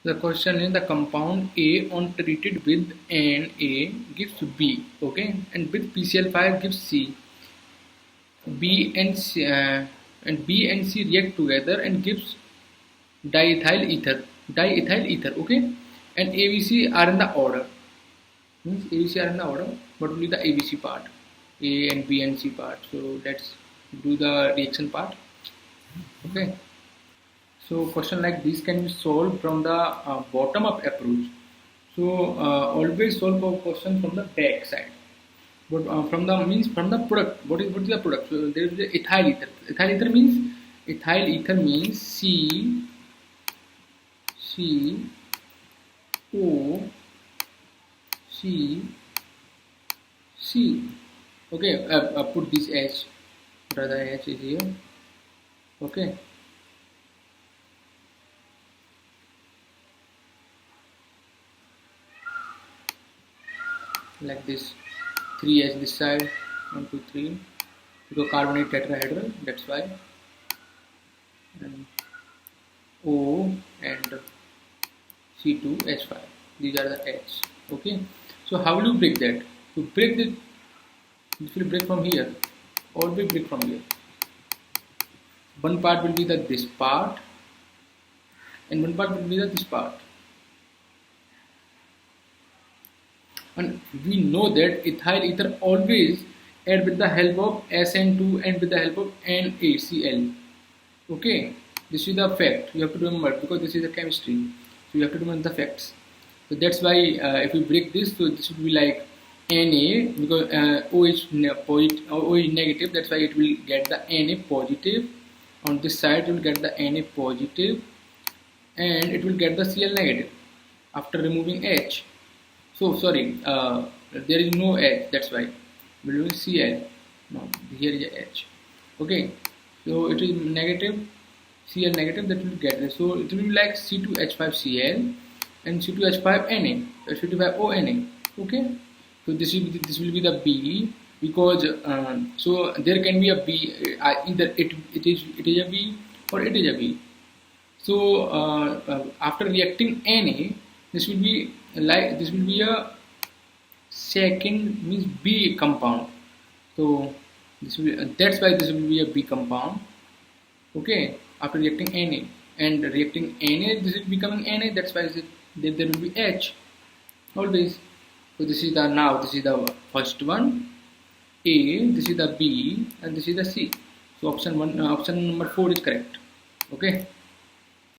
The question is the compound A on treated with Na gives B, okay, and with PCl5 gives C. B and C, and B and C react together and gives diethyl ether, okay, and ABC are in the order. Means ABC are in the order. What will be the ABC part? A and B and C part. So let's do the reaction part. Okay. So question like this can be solved from the bottom up approach. So always solve a question from the back side. But from the means from the product. What is the product? So there is the ethyl ether. Ethyl ether means C O C C. Okay. Put this H. What are the H is here? Okay. Like this, 3H this side, 1 2 3, because carbonate tetrahedral, that's why, and O and C2H5, these are the H. Okay, so how will you break that? To break it will break from here, always break from here. One part will be the this part and one part will be the this part. And we know that ethyl ether always add with the help of SN2 and with the help of NaCl. Okay, this is the fact you have to remember, because this is the chemistry, so you have to remember the facts. So that's why if we break this, so this will be like Na, because O is negative, that's why it will get the Na positive. On this side it will get the Na positive and it will get the Cl negative after removing H. So sorry, there is no H, that's why we will Cl. No, here is a H. Okay, so it is negative, Cl negative, that will get this. So it will be like C2H5Cl and C2H5Na, C2H5ONa. Okay, so this will be the B, because so there can be a B, either it is a B or it is a B. So after reacting Na, this will be a second, means B compound. So this will that's why this will be a B compound. Okay, after reacting Na and reacting Na, this is becoming Na. That's why there will be H always. So this is the first one, A. This is the B, and this is the C. So option number 4 is correct. Okay.